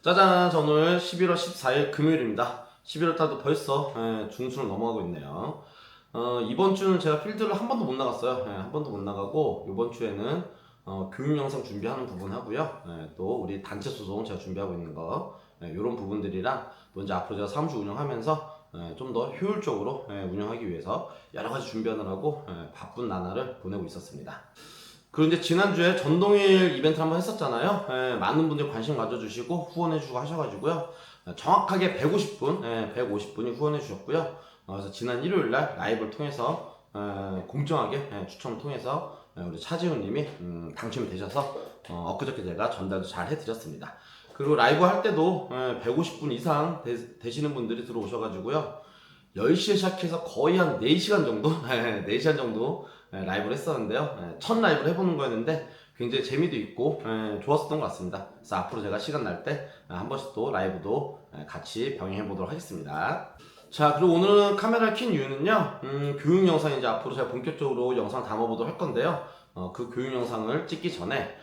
짜잔, 저 오늘 11월 14일 금요일입니다. 11월 달도 벌써 중순을 넘어가고 있네요. 이번 주는 제가 필드를 한 번도 못 나갔어요. 한 번도 못 나가고 이번 주에는 교육 영상 준비하는 부분 하고요. 또 우리 단체 소송 제가 준비하고 있는 거 이런 부분들이랑 또 이제 앞으로 제가 사무실 운영하면서 좀 더 효율적으로 운영하기 위해서 여러 가지 준비하느라고 바쁜 나날을 보내고 있었습니다. 그리고 이제 지난주에 전동일 이벤트 한번 했었잖아요. 많은 분들이 관심 가져주시고 후원해주고 하셔가지고요. 정확하게 150분, 150분이 후원해주셨고요. 그래서 지난 일요일날 라이브를 통해서 공정하게 추첨을 통해서 우리 차지훈님이 당첨이 되셔서 엊그저께 제가 전달도 잘 해드렸습니다. 그리고 라이브 할 때도 150분 이상 되시는 분들이 들어오셔가지고요. 10시에 시작해서 거의 한 4시간 정도? 4시간 정도 라이브를 했었는데요. 첫 라이브를 해보는 거였는데 굉장히 재미도 있고 좋았었던 것 같습니다. 그래서 앞으로 제가 시간 날 때 한 번씩 또 라이브도 같이 병행해 보도록 하겠습니다. 자, 그리고 오늘은 카메라를 킨 이유는요. 교육 영상 이제 앞으로 제가 본격적으로 영상 담아보도록 할 건데요. 그 교육 영상을 찍기 전에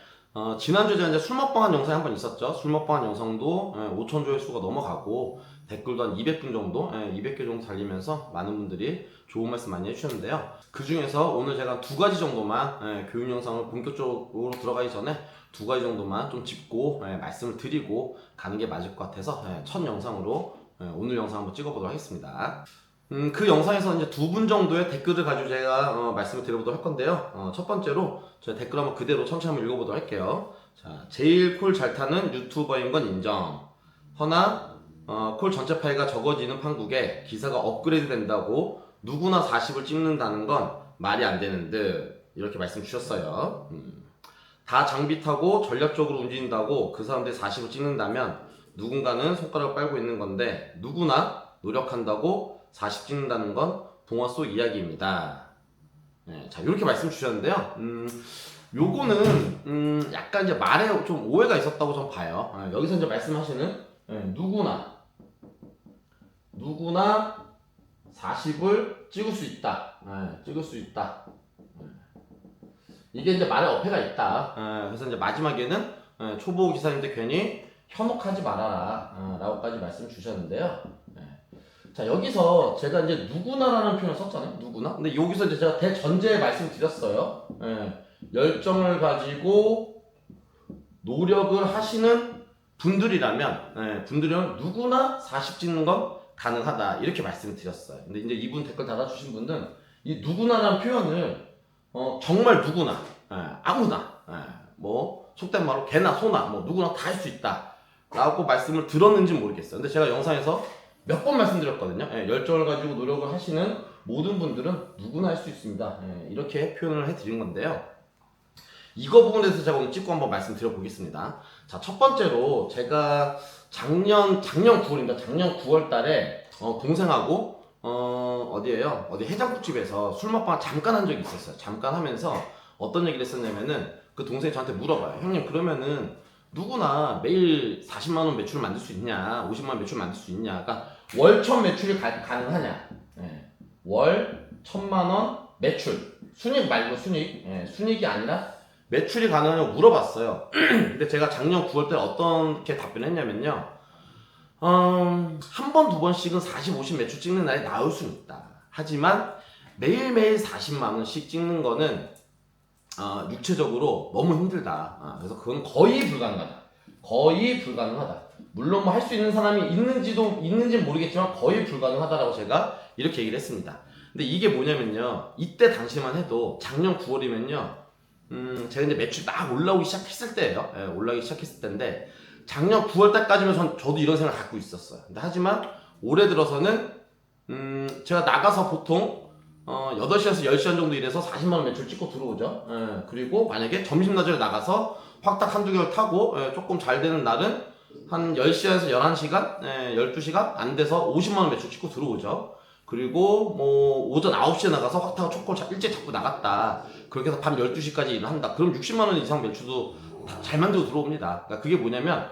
지난주에 제가 이제 술 먹방한 영상이 한 번 있었죠. 술 먹방한 영상도 5천 조회수가 넘어가고 댓글도 한 200분 정도, 200개 정도 달리면서 많은 분들이 좋은 말씀 많이 해주셨는데요. 그 중에서 오늘 제가 2가지 정도만 교육 영상을 본격적으로 들어가기 전에 2가지 정도만 좀 짚고 말씀을 드리고 가는 게 맞을 것 같아서 첫 영상으로 오늘 영상 한번 찍어보도록 하겠습니다. 그 영상에서 이제 2분 정도의 댓글을 가지고 제가 말씀을 드려보도록 할 건데요. 첫 번째로 제가 댓글 한번 그대로 천천히 한번 읽어보도록 할게요. 자, 제일 콜 잘 타는 유튜버인 건 인정. 허나 콜 전체 파이가 적어지는 판국에 기사가 업그레이드 된다고 누구나 40을 찍는다는 건 말이 안 되는 듯 이렇게 말씀 주셨어요. 다 장비 타고 전략적으로 움직인다고 그 사람들이 40을 찍는다면 누군가는 손가락을 빨고 있는 건데 누구나 노력한다고 40 찍는다는 건 동화 속 이야기입니다. 자, 이렇게 말씀 주셨는데요. 요거는 약간 이제 말에 좀 오해가 있었다고 좀 봐요. 여기서 이제 말씀하시는 누구나 40을 찍을 수 있다. 찍을 수 있다. 이게 이제 말에 어폐가 있다. 그래서 이제 마지막에는 초보 기사님들 괜히 현혹하지 말아라 라고까지 말씀 주셨는데요. 자, 여기서 제가 이제 누구나라는 표현을 썼잖아요. 누구나. 근데 여기서 이제 제가 대전제에 말씀드렸어요. 열정을 가지고 노력을 하시는 분들이라면 누구나 40 찍는 건 가능하다 이렇게 말씀을 드렸어요. 근데 이제 이분 댓글 달아주신 분은 이 누구나라는 표현을 정말 누구나 아무나 뭐 속된 말로 개나 소나 뭐 누구나 다 할 수 있다 라고 말씀을 들었는지 모르겠어요. 근데 제가 영상에서 몇 번 말씀드렸거든요. 열정을 가지고 노력을 하시는 모든 분들은 누구나 할 수 있습니다. 이렇게 표현을 해드린 건데요. 이거 부분에 대해서 제가 오늘 찍고 한번 말씀드려 보겠습니다. 자, 첫 번째로 제가 작년 9월입니다. 작년 9월 달에 동생하고 어디에요? 어디 해장국집에서 술 먹방 잠깐 한 적이 있었어요. 잠깐 하면서 어떤 얘기를 했었냐면은 그 동생이 저한테 물어봐요. 형님, 그러면은 누구나 매일 40만 원 매출 만들 수 있냐? 50만 원 매출 만들 수 있냐? 그러니까 월천 매출이 가능하냐? 월 1000만 원 매출. 순이익 말고 순이익. 순이익이 아니라 매출이 가능하냐고 물어봤어요. 근데 제가 작년 9월 때 어떻게 답변을 했냐면요. 한 번, 두 번씩은 40, 50 매출 찍는 날이 나올 수는 있다. 하지만 매일매일 40만 원씩 찍는 거는 육체적으로 너무 힘들다. 그래서 그건 거의 불가능하다. 거의 불가능하다. 물론 뭐 할 수 있는 사람이 있는지는 모르겠지만 거의 불가능하다라고 제가 이렇게 얘기를 했습니다. 근데 이게 뭐냐면요. 이때 당시만 해도 작년 9월이면요. 제가 이제 매출이 막 올라오기 시작했을 때예요. 올라오기 시작했을 때인데 작년 9월 달까지면 저도 이런 생각을 갖고 있었어요. 근데 하지만 올해 들어서는 제가 나가서 보통 8시에서 10시간 정도 일해서 40만 원 매출 찍고 들어오죠. 그리고 만약에 점심 낮에 나가서 확딱 한두 개를 타고 조금 잘 되는 날은 한 10시간에서 11시간, 12시간 안 돼서 50만 원 매출 찍고 들어오죠. 그리고 뭐 오전 9시에 나가서 확 타고 초콜 일찍 잡고 나갔다. 그렇게 해서 밤 12시까지 일을 한다. 그럼 60만 원 이상 매출도 잘 만들고 들어옵니다. 그러니까 그게 뭐냐면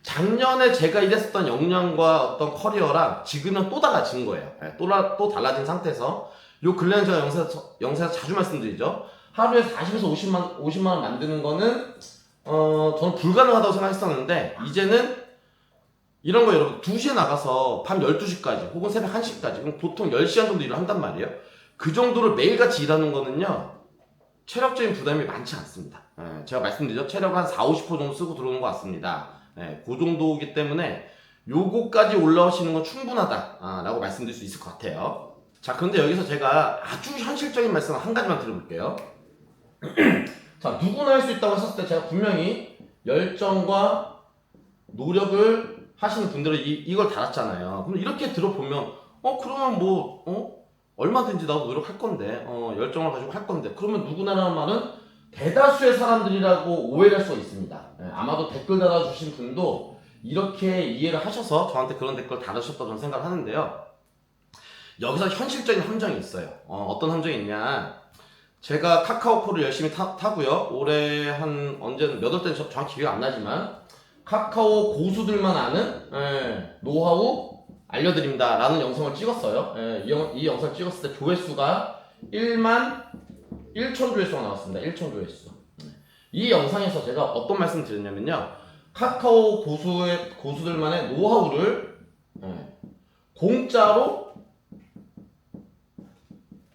작년에 제가 일했었던 역량과 어떤 커리어랑 지금은 또 달라진 거예요. 또 달라진 상태에서 요 근래는 제가 영상에서 자주 말씀드리죠. 하루에 40에서 50만 원 만드는 거는 저는 불가능하다고 생각했었는데 이제는 이런 거 여러분 2시에 나가서 밤 12시까지 혹은 새벽 1시까지 그럼 보통 10시간 정도 일을 한단 말이에요. 그 정도를 매일같이 일하는 거는요 체력적인 부담이 많지 않습니다. 제가 말씀드렸죠. 체력 한 40, 50% 정도 쓰고 들어오는 것 같습니다. 그 정도이기 때문에 요거까지 올라오시는 건 충분하다 라고 말씀드릴 수 있을 것 같아요. 자, 그런데 여기서 제가 아주 현실적인 말씀 한 가지만 드려볼게요. 자, 누구나 할 수 있다고 했었을 때 제가 분명히 열정과 노력을 하시는 분들은 이걸 달았잖아요. 그럼 이렇게 들어보면 그러면 얼마든지 나도 노력할 건데 열정을 가지고 할 건데 그러면 누구나라는 말은 대다수의 사람들이라고 오해를 할 수가 있습니다. 아마도 댓글 달아주신 분도 이렇게 이해를 하셔서 저한테 그런 댓글 달으셨다고 저는 생각을 하는데요. 여기서 현실적인 함정이 있어요. 어떤 함정이 있냐, 제가 카카오콜을 열심히 타고요. 올해 한 언제는 몇 월 때는 정확히 기억이 안 나지만 카카오 고수들만 아는 노하우 알려드립니다 라는 영상을 찍었어요. 이 영상을 찍었을 때 조회수가 1만 1천 조회수가 나왔습니다. 1천 조회수. 이 영상에서 제가 어떤 말씀 드렸냐면요, 카카오 고수들만의 노하우를 공짜로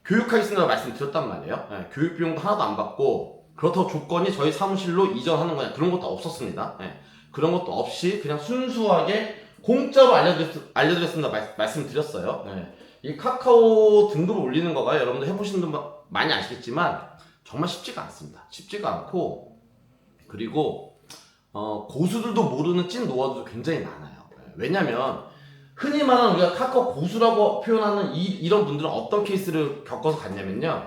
교육하겠습니다 말씀드렸단 말이에요. 교육 비용도 하나도 안 받고 그렇다고 조건이 저희 사무실로 이전하는 거냐 그런 것도 없었습니다. 그런 것도 없이 그냥 순수하게 공짜로 알려드렸습니다 말씀드렸어요. 이 카카오 등급을 올리는 거가 여러분들 해보시는 분 많이 아시겠지만 정말 쉽지가 않습니다. 쉽지가 않고, 그리고 고수들도 모르는 찐 노하우도 굉장히 많아요. 왜냐면 흔히 말하는 우리가 카카오 고수라고 표현하는 이런 분들은 어떤 케이스를 겪어서 갔냐면요,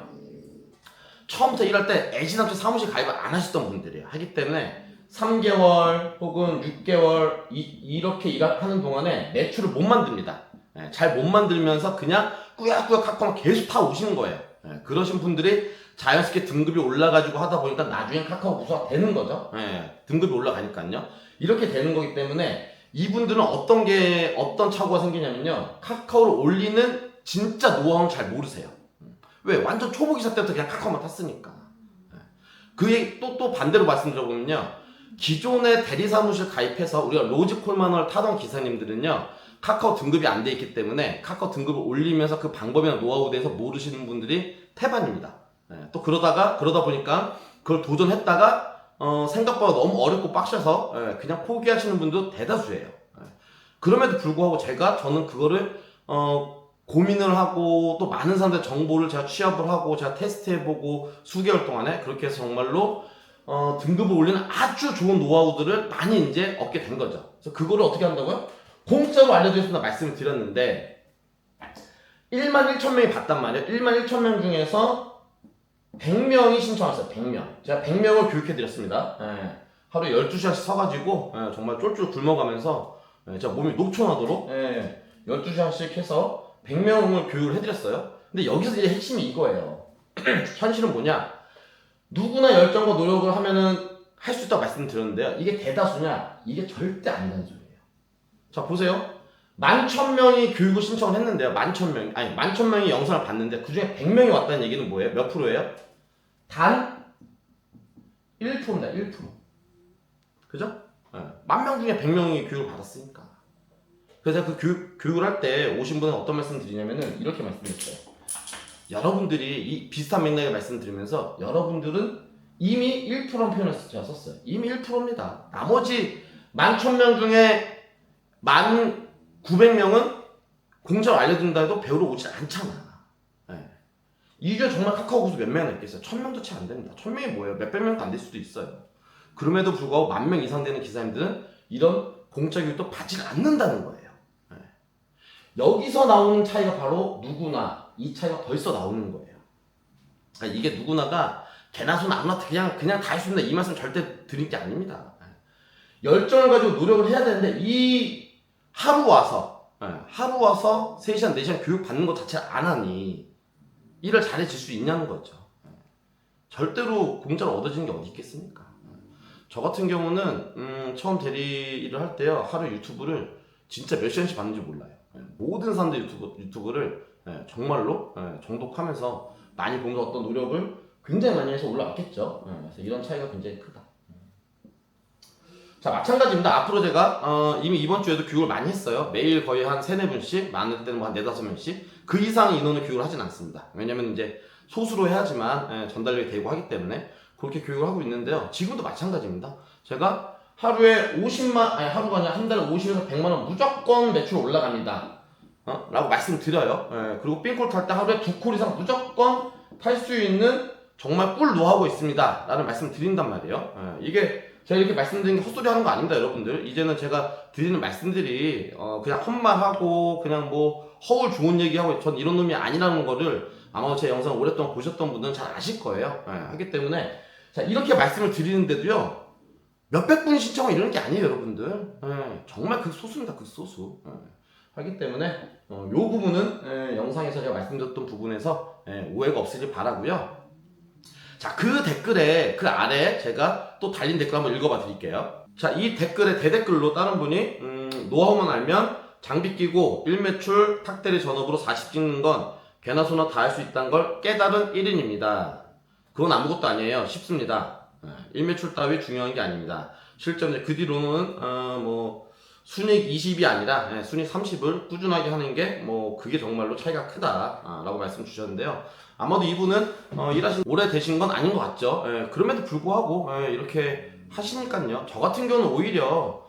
처음부터 일할 때 애지남체 사무실 가입을 안 하셨던 분들이에요. 하기 때문에 3개월 혹은 6개월 이렇게 일하는 동안에 매출을 못 만듭니다. 잘 못 만들면서 그냥 꾸역꾸역 카카오만 계속 타 오시는 거예요. 그러신 분들이 자연스럽게 등급이 올라가지고 하다 보니까 나중에 카카오 고수가 되는 거죠. 등급이 올라가니까요. 이렇게 되는 거기 때문에 이분들은 어떤 착오가 생기냐면요, 카카오를 올리는 진짜 노하우는 잘 모르세요. 왜? 완전 초보 기사 때부터 그냥 카카오만 탔으니까. 그게 또 반대로 말씀드려보면요, 기존의 대리사무실 가입해서 우리가 로직콜만을 타던 기사님들은요, 카카오 등급이 안 돼 있기 때문에 카카오 등급을 올리면서 그 방법이나 노하우에 대해서 모르시는 분들이 태반입니다. 또 그러다 보니까 그걸 도전했다가 생각보다 너무 어렵고 빡셔서 그냥 포기하시는 분도 대다수예요. 그럼에도 불구하고 저는 그거를 고민을 하고 또 많은 사람들의 정보를 제가 취합을 하고 제가 테스트해보고 수개월 동안에 그렇게 해서 정말로 등급을 올리는 아주 좋은 노하우들을 많이 이제 얻게 된 거죠. 그래서 그거를 어떻게 한다고요? 공짜로 알려드렸습니다 말씀을 드렸는데 1만 1천 명이 봤단 말이에요. 1만 1천 명 중에서 100명이 신청했어요. 100명. 제가 100명을 교육해드렸습니다. 하루 12시간씩 서가지고 정말 쫄쫄 굶어가면서 제가 몸이 녹초나도록 12시간씩 해서 100명을 교육을 해드렸어요. 근데 여기서 이제 핵심이 이거예요. 현실은 뭐냐? 누구나 열정과 노력을 하면은 할 수 있다고 말씀드렸는데요. 이게 대다수냐? 이게 절대 아니라는 소리예요. 자, 보세요. 11,000명이 교육을 신청을 했는데요. 11,000명이 영상을 봤는데 그 중에 100명이 왔다는 얘기는 뭐예요? 몇 프로예요? 단 1%입니다. 1%. 그죠? 10,000명 중에 100명이 교육을 받았으니까. 그래서 그 교육을 할 때 오신 분은 어떤 말씀 드리냐면은 이렇게 말씀드렸어요. 여러분들이 이 비슷한 맥락에 말씀드리면서 여러분들은 이미 1%라는 표현을 제가 썼어요. 이미 1%입니다. 나머지 11,000명 중에 1,900명은 공짜로 알려준다 해도 배우러 오지 않잖아. 이 주에 정말 카카오 고수 몇 명이나 있겠어요? 1,000명도 채 안 됩니다. 1,000명이 뭐예요? 몇백 명도 안 될 수도 있어요. 그럼에도 불구하고 10,000명 이상 되는 기사님들은 이런 공짜 교육도 받지 않는다는 거예요. 여기서 나오는 차이가 바로 누구나, 이 차이가 벌써 나오는 거예요. 이게 누구나가 개나 소나 아무나 그냥 다 할 수 있는 이 말씀 절대 드릴 게 아닙니다. 열정을 가지고 노력을 해야 되는데 이 하루 와서 3시간 4시간 교육 받는 것 자체를 안 하니 일을 잘해질 수 있냐는 거죠. 절대로 공짜로 얻어지는 게 어디 있겠습니까? 저 같은 경우는 처음 대리 일을 할 때요, 하루 유튜브를 진짜 몇 시간씩 봤는지 몰라요. 모든 사람들 유튜브를 정말로 정독하면서 많이 보면서 어떤 노력을 굉장히 많이 해서 올라왔겠죠. 그래서 이런 차이가 굉장히 크다. 자, 마찬가지입니다. 앞으로 제가 이미 이번 주에도 교육을 많이 했어요. 매일 거의 한 3-4분씩, 많을 때는 뭐 한 4-5명씩 그 이상 인원의 교육을 하진 않습니다. 왜냐면 이제 소수로 해야지만 전달력이 되고 하기 때문에 그렇게 교육을 하고 있는데요. 지금도 마찬가지입니다. 제가 하루에 50만, 아니 하루가 아니라 한 달에 50에서 100만 원 무조건 매출 올라갑니다. 라고 말씀드려요. 그리고 삥콜 탈 때 하루에 2콜 이상 무조건 탈 수 있는 정말 꿀 노하우가 있습니다. 라는 말씀 드린단 말이에요. 이게 제가 이렇게 말씀드리는 게 헛소리 하는 거 아닙니다, 여러분들. 이제는 제가 드리는 말씀들이 그냥 헛말하고 그냥 뭐 허울 좋은 얘기하고 전 이런 놈이 아니라는 거를 아마 제 영상을 오랫동안 보셨던 분들은 잘 아실 거예요. 하기 때문에 자, 이렇게 말씀을 드리는데도요, 몇백 분이 신청을 이러는 게 아니에요, 여러분들. 정말 극소수입니다, 극소수. 하기 때문에 요 부분은 영상에서 제가 말씀드렸던 부분에서 오해가 없으길 바라고요. 자, 그 댓글에 그 아래 제가 또 달린 댓글 한번 읽어봐 드릴게요. 자, 이 댓글에 대댓글로 다른 분이 노하우만 알면 장비 끼고 1매출 탁대리 전업으로 40 찍는 건 개나 소나 다 할 수 있다는 걸 깨달은 1인입니다. 그건 아무것도 아니에요. 쉽습니다. 1매출 따위 중요한 게 아닙니다. 실제 그 뒤로는 뭐 순익 20이 아니라 순익 30을 꾸준하게 하는 게 뭐 그게 정말로 차이가 크다 라고 말씀 주셨는데요. 아마도 이분은 일하신 오래 되신 건 아닌 것 같죠. 그럼에도 불구하고 이렇게 하시니까요. 저 같은 경우는 오히려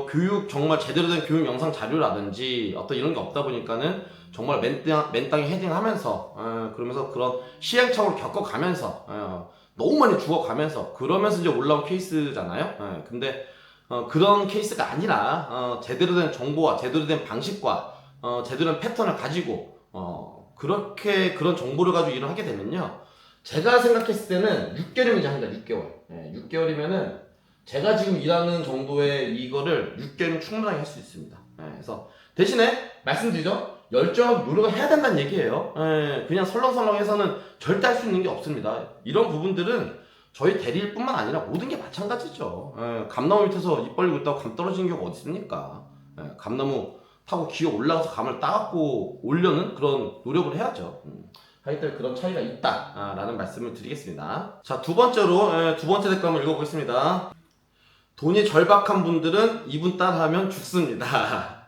교육 정말 제대로 된 교육 영상 자료라든지 어떤 이런 게 없다 보니까는 정말 맨땅에 헤딩하면서 그러면서 그런 시행착오를 겪어가면서 너무 많이 죽어가면서 그러면서 이제 올라온 케이스잖아요. 근데 그런 케이스가 아니라 제대로 된 정보와 제대로 된 방식과 제대로 된 패턴을 가지고 그렇게 그런 정보를 가지고 일을 하게 되면요, 제가 생각했을 때는 6개월이면 이제 합니다. 6개월. 6개월이면은 제가 지금 일하는 정도의 이거를 6개월이면 충분하게 할 수 있습니다. 그래서 대신에 말씀드리죠, 열정하고 노력을 해야 된다는 얘기예요. 그냥 설렁설렁해서는 절대 할 수 있는 게 없습니다. 이런 부분들은 저희 대리일 뿐만 아니라 모든 게 마찬가지죠. 감나무 밑에서 입 벌리고 있다고 감 떨어지는 경우가 어디 있습니까? 감나무 타고 기어 올라가서 감을 따갖고 오려는 그런 노력을 해야죠. 하기 때문에 그런 차이가 있다라는 말씀을 드리겠습니다. 자, 두 번째로 두 번째 댓글 한번 읽어보겠습니다. 돈이 절박한 분들은 이분 따라하면 죽습니다.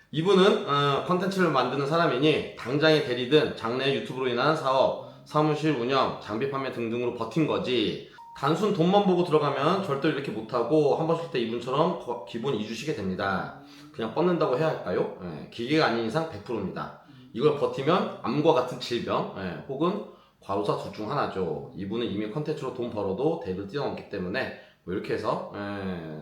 이분은 컨텐츠를 만드는 사람이니 당장의 대리든 장래 유튜브로 인한 사업, 사무실 운영, 장비 판매 등등으로 버틴 거지, 단순 돈만 보고 들어가면 절대 이렇게 못하고 한 번 쉴 때 이분처럼 기본 2주 쉬게 됩니다. 그냥 뻗는다고 해야 할까요? 기계가 아닌 이상 100%입니다. 이걸 버티면 암과 같은 질병 혹은 과로사 둘 중 하나죠. 이분은 이미 컨텐츠로 돈 벌어도 대를 뛰어넘기 때문에 뭐 이렇게 해서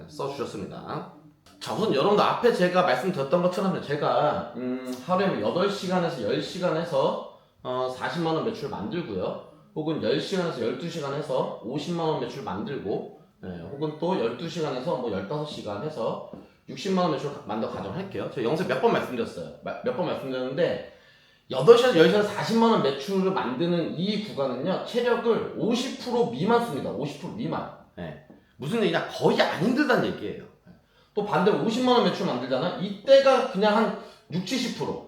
써주셨습니다. 자, 우선 여러분들 앞에 제가 말씀드렸던 것처럼 제가 하루에 8시간에서 10시간 해서 40만원 매출 만들고요, 혹은 10시간에서 12시간 해서 50만원 매출 만들고, 혹은 또 12시간에서 뭐 15시간 해서 60만원 매출 만들어 가정을 할게요. 제가 영상에 몇 번 말씀드렸어요. 몇 번 말씀드렸는데 8시에서 10시에서 40만원 매출을 만드는 이 구간은요, 체력을 50% 미만 씁니다. 50% 미만. 무슨 얘기냐, 거의 안 힘들다는 얘기예요. 또 반대로 50만원 매출 만들잖아. 이때가 그냥 한 60-70%.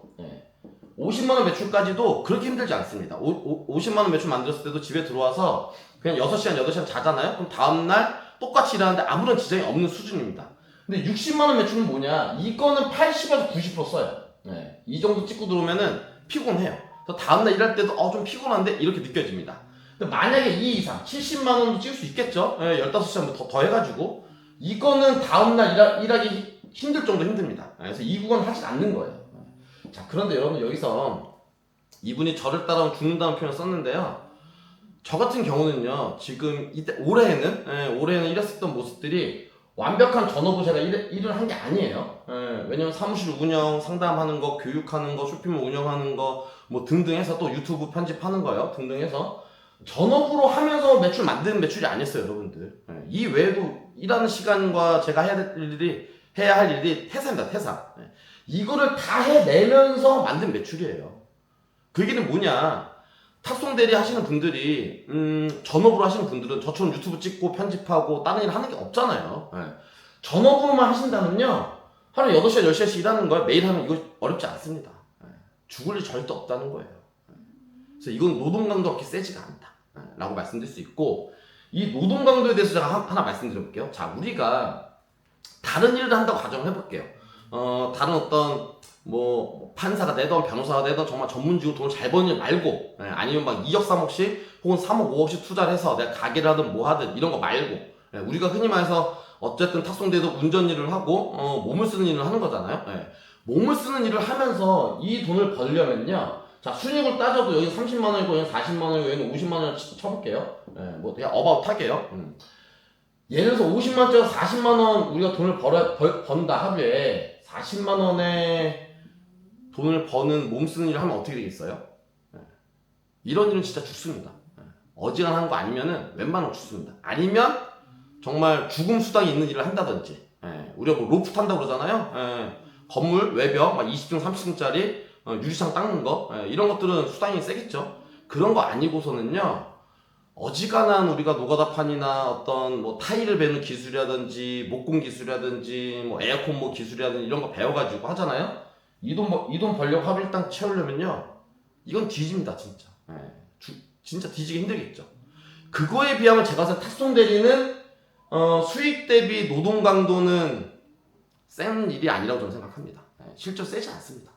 50만원 매출까지도 그렇게 힘들지 않습니다. 50만원 매출 만들었을 때도 집에 들어와서 그냥 6시간, 8시간 자잖아요? 그럼 다음날 똑같이 일하는데 아무런 지장이 없는 수준입니다. 근데 60만원 매출은 뭐냐? 이거는 80에서 90% 써요. 이 정도 찍고 들어오면은 피곤해요. 그래서 다음날 일할 때도 좀 피곤한데 이렇게 느껴집니다. 근데 만약에 이 이상 70만원도 찍을 수 있겠죠? 15시간 더 해가지고 이거는 다음날 일하기 힘들 정도 힘듭니다. 그래서 이 구간 하지 않는 거예요. 자, 그런데 여러분 여기서 이분이 저를 따라오면 죽는다는 표현을 썼는데요, 저 같은 경우는요, 지금 올해에는 일했었던 모습들이 완벽한 전업으로 제가 일을 한 게 아니에요. 왜냐면 사무실 운영, 상담하는 거, 교육하는 거, 쇼핑몰 운영하는 거 뭐 등등 해서 또 유튜브 편집하는 거요 등등 해서 전업으로 하면서 매출 만드는 매출이 아니었어요, 여러분들. 이 외에도 일하는 시간과 제가 해야 할 일이 퇴사입니다, 퇴사. 이거를 다 해내면서 만든 매출이에요. 그 얘기는 뭐냐, 탑송대리 하시는 분들이 전업으로 하시는 분들은 저처럼 유튜브 찍고 편집하고 다른 일 하는 게 없잖아요. 전업으로만 하신다면요, 하루 8시간 10시간씩 일하는 거예요. 매일 하면 이거 어렵지 않습니다. 죽을 일 절대 없다는 거예요. 그래서 이건 노동 강도가 그렇게 세지가 않다 라고 말씀드릴 수 있고, 이 노동 강도에 대해서 제가 하나 말씀드려볼게요. 자, 우리가 다른 일을 한다고 가정을 해볼게요. 다른 어떤 뭐 판사가 되던 변호사가 되던 정말 전문직으로 돈을 잘 버는 일 말고, 아니면 막 2억 3억씩 혹은 3억 5억씩 투자를 해서 내가 가게를 하든 뭐 하든 이런 거 말고, 우리가 흔히 말해서 어쨌든 탁송대도 운전 일을 하고 몸을 쓰는 일을 하는 거잖아요. 몸을 쓰는 일을 하면서 이 돈을 벌려면요, 자 순익을 따져도 여기 30만 원이고 여기 40만 원이고 여기는 50만 원을 쳐볼게요. 뭐 그냥 어바웃하게요. 예를 들어서 50만원짜리 40만원 우리가 돈을 번다 하루에 40만원의 돈을 버는 몸 쓰는 일을 하면 어떻게 되겠어요? 이런 일은 진짜 죽습니다. 어지간한 거 아니면은 웬만하면 죽습니다. 아니면 정말 죽음 수당이 있는 일을 한다든지, 우리가 뭐 로프 탄다고 그러잖아요. 건물 외벽 막 20층 30층짜리 유리창 닦는 거, 이런 것들은 수당이 세겠죠. 그런 거 아니고서는요, 어지간한 우리가 노가다판이나 어떤 뭐 타일을 베는 기술이라든지 목공 기술이라든지 뭐 에어컨 뭐 기술이라든지 이런 거 배워가지고 하잖아요. 이 돈 벌려고 하루 일당 채우려면요, 이건 뒤집니다 진짜. 진짜 뒤지기 힘들겠죠. 그거에 비하면 제가 봤을 때 탁송 대리는 수익 대비 노동 강도는 센 일이 아니라고 저는 생각합니다. 실제로 세지 않습니다.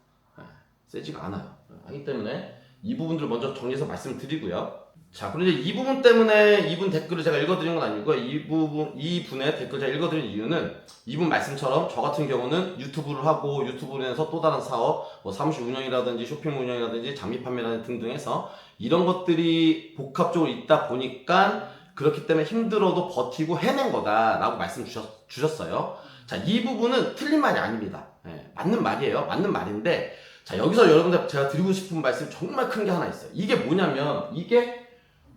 세지가 않아요. 하기 때문에 이 부분들을 먼저 정리해서 말씀을 드리고요. 자, 그런데 이 부분 때문에 이분 댓글을 제가 읽어드린 건 아니고요. 이 분의 댓글 제가 읽어드린 이유는 이분 말씀처럼 저 같은 경우는 유튜브를 하고 유튜브로 인해서 또 다른 사업, 뭐 사무실 운영이라든지 쇼핑 운영이라든지 장비 판매라든지 등등 해서 이런 것들이 복합적으로 있다 보니까 그렇기 때문에 힘들어도 버티고 해낸 거다라고 말씀 주셨어요. 자, 이 부분은 틀린 말이 아닙니다. 맞는 말이에요. 맞는 말인데, 자, 여기서 여러분들 제가 드리고 싶은 말씀이 정말 큰 게 하나 있어요. 이게 뭐냐면 이게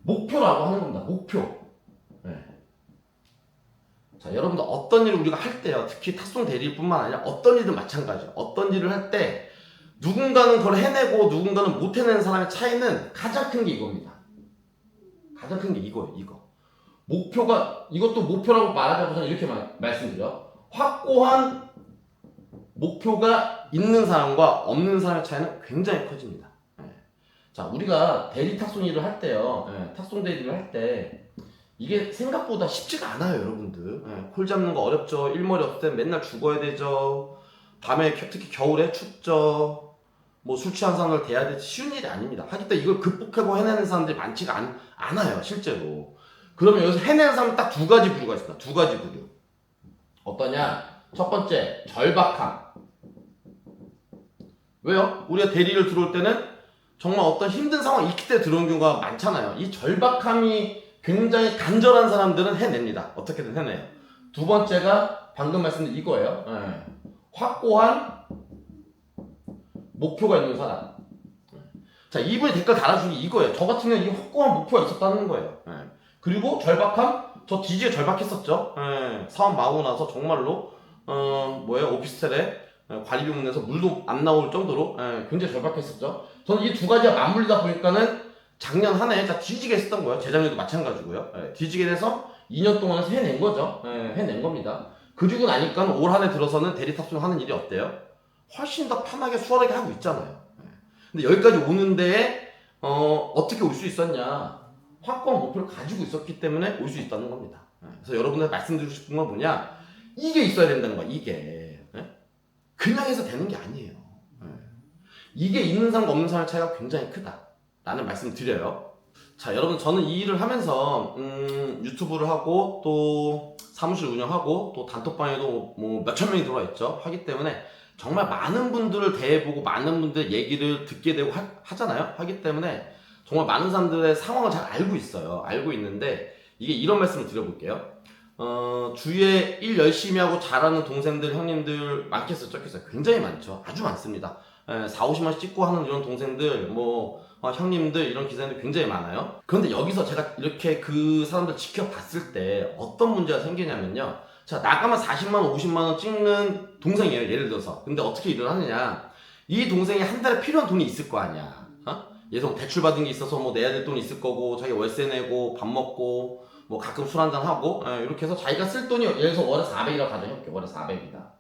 목표라고 하는 겁니다. 목표. 자, 여러분들 어떤 일을 우리가 할 때요, 특히 탁송 대리일 뿐만 아니라 어떤 일도 마찬가지예요. 어떤 일을 할 때 누군가는 그걸 해내고 누군가는 못 해내는 사람의 차이는 가장 큰 게 이겁니다. 가장 큰 게 이거예요. 이거. 목표가, 이것도 목표라고 말하자고 저는 이렇게 말씀드려. 확고한 목표가 있는 사람과 없는 사람의 차이는 굉장히 커집니다. 자, 우리가 대리 탁송 일을 할 때요, 탁송 대리를 할 때 이게 생각보다 쉽지가 않아요, 여러분들. 콜 잡는 거 어렵죠. 일머리 없을 때 맨날 죽어야 되죠. 밤에 특히 겨울에 춥죠. 뭐 술 취한 사람을 대해야 되지 쉬운 일이 아닙니다. 하기 때문에 이걸 극복하고 해내는 사람들이 많지가 않아요, 실제로. 그러면 여기서 해내는 사람은 딱 두 가지 부류가 있습니다. 두 가지 부류. 어떠냐? 첫 번째, 절박함. 왜요? 우리가 대리를 들어올 때는 정말 어떤 힘든 상황이 있기 때문에 들어온 경우가 많잖아요. 이 절박함이 굉장히 간절한 사람들은 해냅니다. 어떻게든 해내요. 두 번째가 방금 말씀드린 이거예요. 확고한 목표가 있는 사람. 자, 이분이 댓글 달아준 게 이거예요. 저 같은 경우는 이 확고한 목표가 있었다는 거예요. 그리고 절박함? 저 뒤지게 절박했었죠. 사업 마고 나서 정말로 오피스텔에 관리비용 내서 물도 안 나올 정도로 굉장히 절박했었죠. 저는 이 두 가지가 맞물리다 보니까는 작년 한 해 진짜 뒤지게 했었던 거예요. 재작년도 마찬가지고요. 뒤지게 돼서 2년 동안 해낸 거죠. 해낸 겁니다. 그리고 나니까 올 한 해 들어서는 대리 탑승 하는 일이 어때요? 훨씬 더 편하게 수월하게 하고 있잖아요. 근데 여기까지 오는 데에 어떻게 올 수 있었냐? 확고한 목표를 가지고 있었기 때문에 올 수 있다는 겁니다. 그래서 여러분들 말씀드리고 싶은 건 뭐냐? 이게 있어야 된다는 거야. 이게 그냥 해서 되는 게 아니에요. 이게 있는 사람과 없는 사람의 차이가 굉장히 크다 라는 말씀을 드려요. 자, 여러분, 저는 이 일을 하면서 유튜브를 하고 또 사무실 운영하고 또 단톡방에도 뭐 몇천 명이 들어와 있죠. 하기 때문에 정말 많은 분들을 대해보고 많은 분들의 얘기를 듣게 되고 하잖아요. 하기 때문에 정말 많은 사람들의 상황을 잘 알고 있어요. 알고 있는데 이게 이런 말씀을 드려볼게요. 주위에 일 열심히 하고 잘하는 동생들, 형님들 많겠어요? 적겠어요? 굉장히 많죠. 아주 많습니다. 4, 50만씩 찍고 하는 이런 동생들, 형님들, 이런 기사님들 굉장히 많아요. 그런데 여기서 제가 이렇게 그 사람들 지켜봤을 때 어떤 문제가 생기냐면요. 자, 나가면 40만원, 50만원 찍는 동생이에요. 예를 들어서. 근데 어떻게 일을 하느냐. 이 동생이 한 달에 필요한 돈이 있을 거 아니야. 예를 들어 대출 받은 게 있어서 뭐 내야 될 돈이 있을 거고, 자기 월세 내고, 밥 먹고, 뭐 가끔 술 한잔 하고, 이렇게 해서 자기가 쓸 돈이 예를 들어서 월에 400이라고 가정해볼게요. 월에 400이다.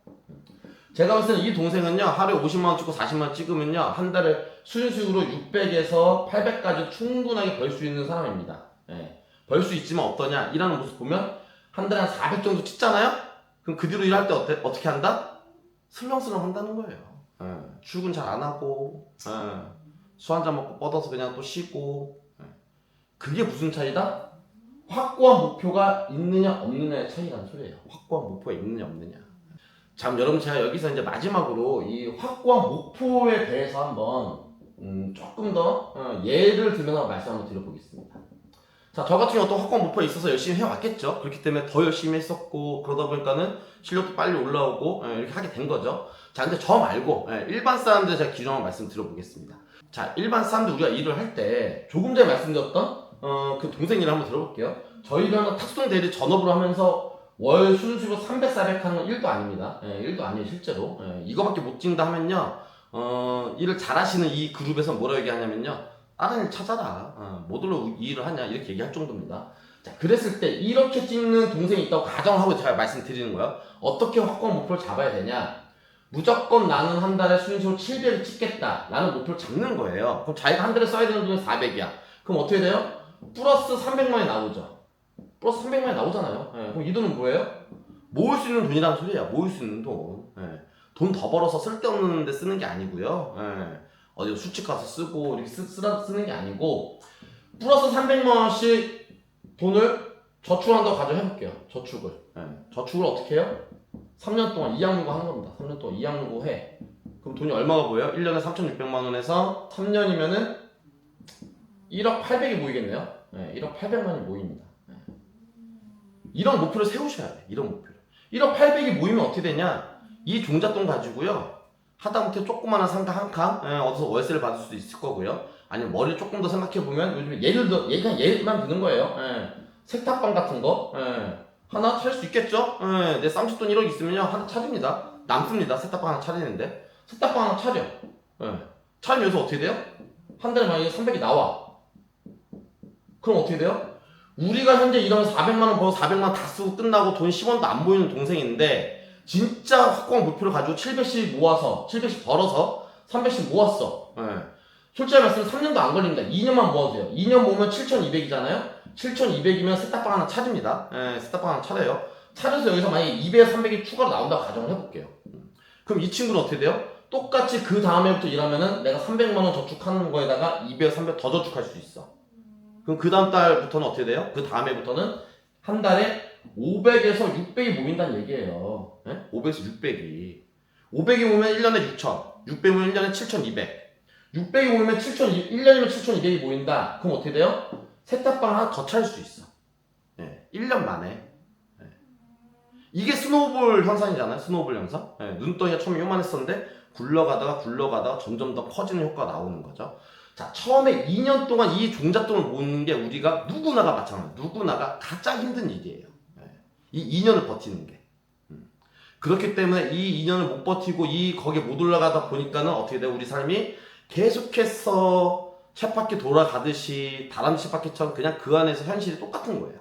제가 봤을 때는 이 동생은요, 하루에 50만원 찍고 40만원 찍으면요, 한 달에 수준수익으로 600에서 800까지 충분하게 벌 수 있는 사람입니다. 벌 수 있지만 어떠냐? 일하는 모습 보면 한 달에 한 400 정도 찍잖아요? 그럼 그 뒤로 일할 때 어떻게 한다? 슬렁슬렁 한다는 거예요. 출근 잘 안 하고, 술 한잔 먹고 뻗어서 그냥 또 쉬고. 그게 무슨 차이다? 확고한 목표가 있느냐 없느냐의 차이라는 소리예요. 확고한 목표가 있느냐 없느냐. 자, 여러분 제가 여기서 이제 마지막으로 이 확고한 목표에 대해서 한번 조금 더 예를 들면서 말씀 한번 드려보겠습니다. 자, 저 같은 경우 또 확고한 목표가 있어서 열심히 해왔겠죠. 그렇기 때문에 더 열심히 했었고, 그러다 보니까는 실력도 빨리 올라오고 이렇게 하게 된 거죠. 자, 근데 저 말고 일반 사람들 제가 기존 한번 말씀 드려보겠습니다. 자, 일반 사람들 우리가 일을 할 때 조금 전에 말씀드렸던 그 동생 일 한번 들어볼게요. 저희가 탁송 대리 전업으로 하면서 월 순수익 300, 400 하는 건 1도 아닙니다. 1도 아니에요, 실제로. 이거밖에 못 찍는다 하면요, 일을 잘 하시는 이 그룹에서 뭐라 얘기하냐면요, 다른 일 찾아라. 뭐들로 이 일을 하냐, 이렇게 얘기할 정도입니다. 자, 그랬을 때 이렇게 찍는 동생이 있다고 가정하고 제가 말씀드리는 거예요. 어떻게 확고한 목표를 잡아야 되냐? 무조건 나는 한 달에 순수익 700을 찍겠다 라는 목표를 잡는 거예요. 그럼 자기가 한 달에 써야 되는 돈이 400이야. 그럼 어떻게 돼요? 플러스 300만이 나오죠. 플러스 300만이 나오잖아요. 그럼 이 돈은 뭐예요? 모을 수 있는 돈이라는 소리야. 모을 수 있는 돈. 돈 더 벌어서 쓸데없는 데 쓰는 게 아니고요. 어디 술집 가서 쓰고 이렇게 쓰는 게 아니고, 플러스 300만원씩 돈을 저축한다고 가정해볼게요. 저축을 어떻게 해요? 3년 동안 이양루고 하는 겁니다. 3년 동안 이양루고 해. 그럼 돈이 얼마가 보여요? 1년에 3,600만원에서 3년이면은 1억 800이 모이겠네요. 1억 800만이 모입니다. 이런 목표를 세우셔야 돼. 이런 목표를. 1억 800이 모이면 어떻게 되냐? 이 종잣돈 가지고요, 하다못해 조그마한 상가 한 칸, 어디서 월세를 받을 수도 있을 거고요. 아니면 머리를 조금 더 생각해보면, 요즘에 그냥 예만 드는 거예요. 색탑방 같은 거, 하나 찰 수 있겠죠? 내 쌈짓돈 1억 있으면요, 하나 차립니다. 남습니다. 색탑방 하나 차리는데. 색탑방 하나 차려. 차리면서 어떻게 돼요? 한 달에 만약에 300이 나와. 그럼 어떻게 돼요? 우리가 현재 일하면서 400만원 벌어서 400만원 다 쓰고 끝나고 돈 10원도 안 보이는 동생인데, 진짜 확고한 목표를 가지고 700씩 모아서, 700씩 벌어서 300씩 모았어. 솔직히 말씀은 3년도 안 걸립니다. 2년만 모아주세요. 2년 모으면 7,200이잖아요? 7,200이면 세탁방 하나 차립니다. 세탁방 하나 차려요. 차려서 여기서 만약에 200, 300이 추가로 나온다고 가정을 해볼게요. 그럼 이 친구는 어떻게 돼요? 똑같이 그 다음 해부터 일하면은 내가 300만원 저축하는 거에다가 200, 300 더 저축할 수 있어. 그럼 그 다음 달부터는 어떻게 돼요? 그 다음 해부터는 한 달에 500에서 600이 모인다는 얘기예요. 500에서 600이. 500이 모이면 1년에 6,000. 600이 모이면 1년에 7,200. 600이 모이면 1년이면 7,200이 모인다. 그럼 어떻게 돼요? 세탁방 하나 더 차릴 수 있어. 1년 만에. 이게 스노우볼 현상이잖아요. 스노우볼 현상. 눈덩이가 처음에 요만했었는데 굴러가다가 점점 더 커지는 효과가 나오는 거죠. 자, 처음에 2년 동안 이 종잣돈을 모으는 게 우리가 누구나가 마찬가지예요. 누구나가 가장 힘든 일이에요. 이 2년을 버티는 게. 그렇기 때문에 이 2년을 못 버티고 거기에 못 올라가다 보니까는 어떻게 돼요? 우리 삶이 계속해서 쳇바퀴 돌아가듯이 다람쥐 쳇바퀴처럼 그냥 그 안에서 현실이 똑같은 거예요.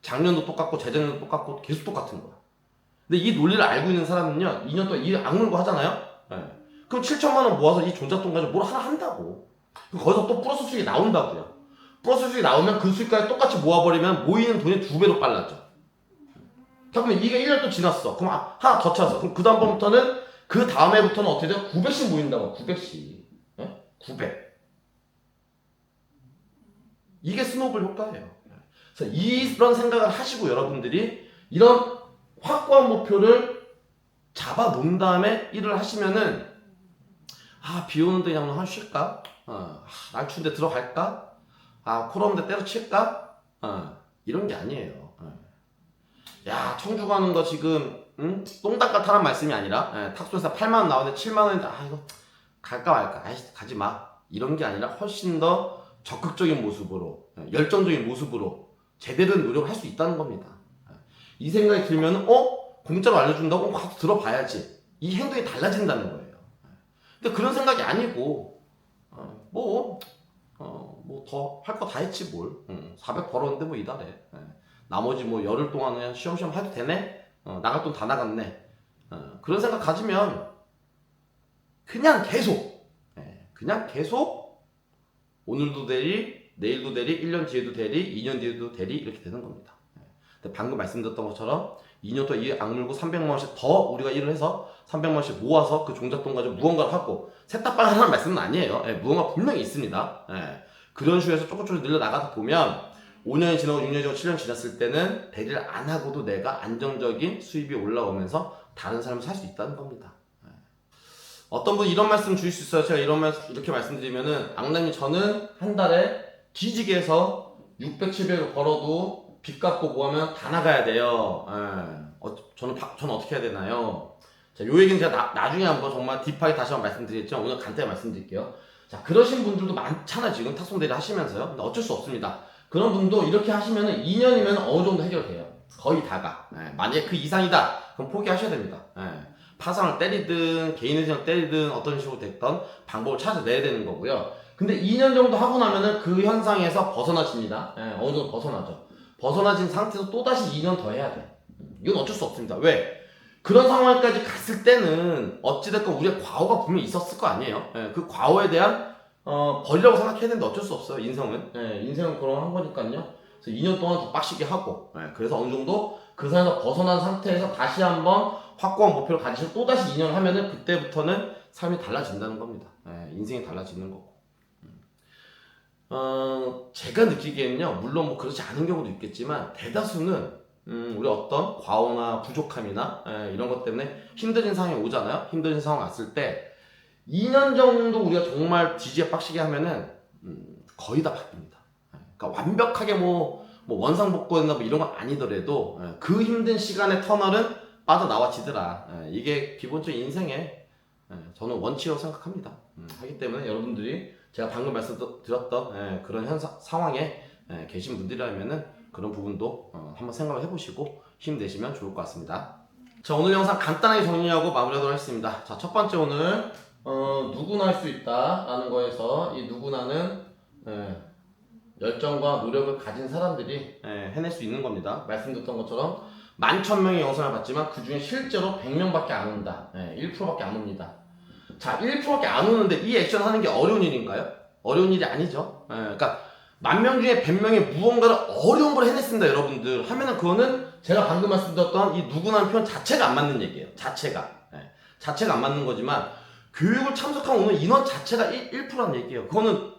작년도 똑같고 재작년도 똑같고 계속 똑같은 거야. 근데 이 논리를 알고 있는 사람은요, 2년 동안 일 악물고 하잖아요? 그럼 7천만원 모아서 이 종잣돈 가지고 뭘 하나 한다고. 거기서 또 플러스 수익이 나온다고요. 플러스 수익이 나오면 그 수익까지 똑같이 모아버리면 모이는 돈이 2배로 빨라져. 자, 그러면 이게 1년 또 지났어. 그럼 하나 더 찾았어. 그럼 그 다음부터는, 그 다음 해부터는 어떻게 돼요? 900씩 모인다고. 900씩. 900. 이게 스노우볼 효과예요. 그래서 이런 생각을 하시고 여러분들이 이런 확고한 목표를 잡아 놓은 다음에 일을 하시면은, 비 오는데 그냥 하나 쉴까? 날 추운데 들어갈까? 콜 오는데 때려칠까? 이런 게 아니에요. 야, 청주 가는 거 지금, 똥닭 같다는 말씀이 아니라, 탁소에서 8만원 나오는데 7만원인데, 이거 갈까 말까? 가지 마. 이런 게 아니라 훨씬 더 적극적인 모습으로, 열정적인 모습으로 제대로 노력을 할 수 있다는 겁니다. 이 생각이 들면은, 공짜로 알려준다고? 가서 들어봐야지. 이 행동이 달라진다는 거예요. 근데 그런 생각이 아니고, 뭐 더 할 거 다 했지 뭘. 400 벌었는데 뭐 이달에. 나머지 뭐 열흘 동안 그냥 쉬엄쉬엄 해도 되네? 나갈 돈 다 나갔네. 그런 생각 가지면 그냥 계속 오늘도 대리, 내일도 대리, 1년 뒤에도 대리, 2년 뒤에도 대리 이렇게 되는 겁니다. 근데 방금 말씀드렸던 것처럼 2년 동안 이 악물고 300만 원씩 더 우리가 일을 해서 300만 원씩 모아서 그 종잣돈 가지고 무언가를 하고 셋다 하라는 말씀은 아니에요. 예, 무언가 분명히 있습니다. 예, 그런 식으로 해서 조금씩 늘려나가다 보면 5년이 지나고 6년이 지나고 7년 지났을 때는 대리를 안 하고도 내가 안정적인 수입이 올라오면서 다른 삶을 살 수 있다는 겁니다. 예. 어떤 분이 이런 말씀 주실 수 있어요. 제가 이렇게 말씀드리면은 악남이 저는 한 달에 뒤지게 해서 600, 700을 벌어도 빚 갚고 뭐하면 다 나가야 돼요. 예. 저는 어떻게 해야 되나요? 자, 요 얘기는 제가 나중에 한번 정말 딥하게 다시 한번 말씀드리겠지만 오늘 간단히 말씀드릴게요. 자, 그러신 분들도 많잖아요. 지금 탁송대리 하시면서요. 근데 어쩔 수 없습니다. 그런 분도 이렇게 하시면은 2년이면 어느 정도 해결돼요. 거의 다가. 예. 만약에 그 이상이다. 그럼 포기하셔야 됩니다. 예. 파상을 때리든 개인의 생을 때리든 어떤 식으로 됐던 방법을 찾아내야 되는 거고요. 근데 2년 정도 하고 나면은 그 현상에서 벗어나십니다. 예. 어느 정도 벗어나죠. 벗어나진 상태에서 또다시 2년 더 해야 돼. 이건 어쩔 수 없습니다. 왜? 그런 상황까지 갔을 때는 어찌됐건 우리가 과오가 분명히 있었을 거 아니에요. 예, 그 과오에 대한 벌이라고 생각해야 되는데 어쩔 수 없어요. 인생은. 예, 인생은 그런 한 거니까요. 그래서 2년 동안 더 빡시게 하고 그래서 어느 정도 그 상황에서 벗어난 상태에서 다시 한번 확고한 목표를 가지시고 또다시 2년 하면은 그때부터는 삶이 달라진다는 겁니다. 예, 인생이 달라지는 거고. 제가 느끼기에는요, 물론 뭐 그렇지 않은 경우도 있겠지만 대다수는 우리 어떤 과오나 부족함이나 이런 것 때문에 힘든 상황이 오잖아요. 힘든 상황 왔을 때 2년 정도 우리가 정말 뒤지게 빡시게 하면은 거의 다 바뀝니다. 그러니까 완벽하게 뭐 원상복구했나 뭐 이런 건 아니더라도 그 힘든 시간의 터널은 빠져나와지더라. 이게 기본적인 인생의 저는 원칙이라고 생각합니다. 하기 때문에 여러분들이 제가 방금 말씀드렸던 그런 상황에 계신 분들이라면은 그런 부분도 한번 생각을 해보시고 힘내시면 좋을 것 같습니다. 자, 오늘 영상 간단하게 정리하고 마무리하도록 하겠습니다. 자, 첫 번째 오늘 누구나 할 수 있다 라는 거에서 이 누구나는 열정과 노력을 가진 사람들이 해낼 수 있는 겁니다. 말씀드렸던 것처럼 11,000명의 영상을 봤지만 그 중에 실제로 100명밖에 안 온다. 1%밖에 안 옵니다. 자, 1%밖에 안 오는데 이 액션 하는 게 어려운 일인가요? 어려운 일이 아니죠. 그러니까 10,000명 중에 100명이 무언가를 어려운 걸 해냈습니다, 여러분들. 하면은 그거는 제가 방금 말씀드렸던 이 누구나는 표현 자체가 안 맞는 얘기예요. 자체가 안 맞는 거지만 교육을 참석한 오늘 인원 자체가 1%라는 얘기예요. 그거는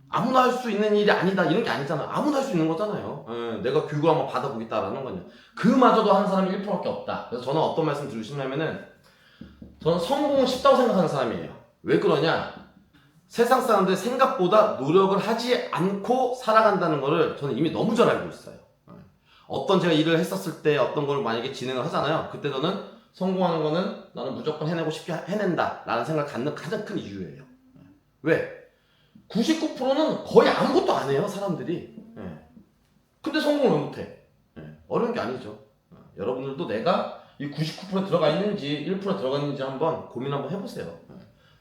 아무나 할 수 있는 일이 아니다 이런 게 아니잖아요. 아무나 할 수 있는 거잖아요. 내가 교육을 한번 받아보겠다라는 건요. 그마저도 한 사람이 1%밖에 없다. 그래서 저는 어떤 말씀 드리고 싶냐면은 저는 성공은 쉽다고 생각하는 사람이에요. 왜 그러냐? 세상 사람들 생각보다 노력을 하지 않고 살아간다는 거를 저는 이미 너무 잘 알고 있어요. 어떤 제가 일을 했었을 때 어떤 걸 만약에 진행을 하잖아요. 그때 저는 성공하는 거는 나는 무조건 해내고 싶게 해낸다 라는 생각을 갖는 가장 큰 이유예요. 왜? 99%는 거의 아무것도 안 해요, 사람들이. 근데 성공을 왜 못해? 어려운 게 아니죠. 여러분들도 내가 이 99% 들어가 있는지 1% 들어가 있는지 한번 고민 한번 해보세요.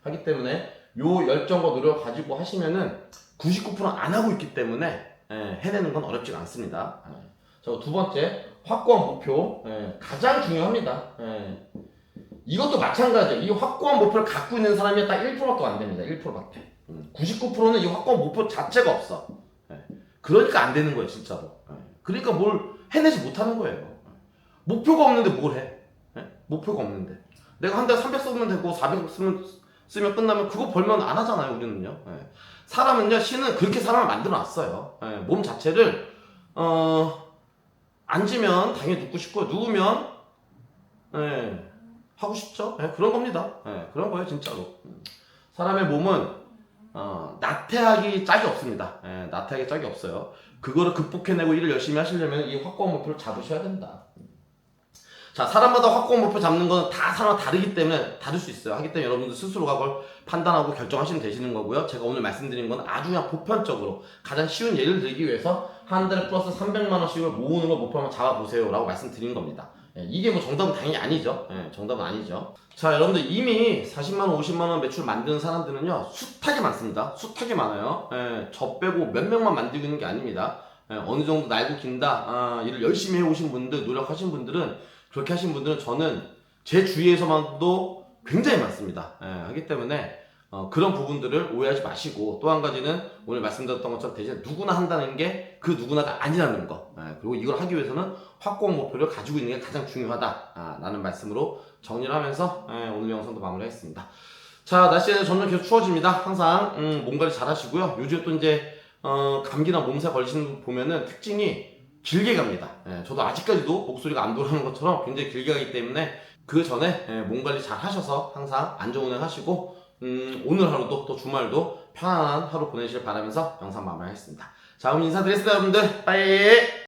하기 때문에 요 열정과 노력을 가지고 하시면은 99%는 안 하고 있기 때문에 해내는 건 어렵지가 않습니다. 자, 두 번째, 확고한 목표. 가장 중요합니다. 이것도 마찬가지예요. 이 확고한 목표를 갖고 있는 사람이 딱 1%밖에 안 됩니다. 1%밖에. 99%는 이 확고한 목표 자체가 없어. 그러니까 안 되는 거예요, 진짜로. 그러니까 뭘 해내지 못하는 거예요. 목표가 없는데 뭘 해? 목표가 없는데. 내가 한 달에 300 쓰면 되고 400 쓰면 끝나면 그거 벌면 안 하잖아요, 우리는요. 사람은요, 신은 그렇게 사람을 만들어 놨어요. 몸 자체를, 앉으면 당연히 눕고 싶고요. 누우면, 하고 싶죠? 그런 겁니다. 그런 거예요, 진짜로. 사람의 몸은, 나태하기 짝이 없습니다. 나태하기 짝이 없어요. 그거를 극복해내고 일을 열심히 하시려면 이 확고한 목표를 잡으셔야 된다. 자, 사람마다 확고한 목표 잡는 건 다 사람마다 다르기 때문에 다를 수 있어요. 하기 때문에 여러분들 스스로가 그걸 판단하고 결정하시면 되시는 거고요. 제가 오늘 말씀드린 건 아주 그냥 보편적으로 가장 쉬운 예를 들기 위해서 한 달에 플러스 300만 원씩을 모으는 걸 목표 한번 잡아보세요 라고 말씀드린 겁니다. 이게 뭐 정답은 당연히 아니죠. 정답은 아니죠. 자, 여러분들 이미 40만 원, 50만 원 매출 만드는 사람들은요, 숱하게 많습니다. 숱하게 많아요. 저 빼고 몇 명만 만들고 있는 게 아닙니다. 어느 정도 날고 긴다, 일을 열심히 해오신 분들, 노력하신 분들은, 그렇게 하신 분들은 저는 제 주위에서만도 굉장히 많습니다. 하기 때문에 그런 부분들을 오해하지 마시고, 또 한 가지는 오늘 말씀드렸던 것처럼 대신 누구나 한다는 게 그 누구나가 아니라는 거. 그리고 이걸 하기 위해서는 확고한 목표를 가지고 있는 게 가장 중요하다 라는 말씀으로 정리를 하면서 오늘 영상도 마무리하겠습니다. 자, 날씨는 점점 계속 추워집니다. 항상 몸 관리 잘 하시고요. 요즘 또 이제 감기나 몸살 걸리시는 분 보면은 특징이 길게 갑니다. 저도 아직까지도 목소리가 안 돌아오는 것처럼 굉장히 길게 가기 때문에 그 전에 몸 관리 잘 하셔서 항상 안전운행 하시고 오늘 하루도 또 주말도 편안한 하루 보내시길 바라면서 영상 마무리하겠습니다. 자, 오늘 인사드리겠습니다, 여러분들. 빠이.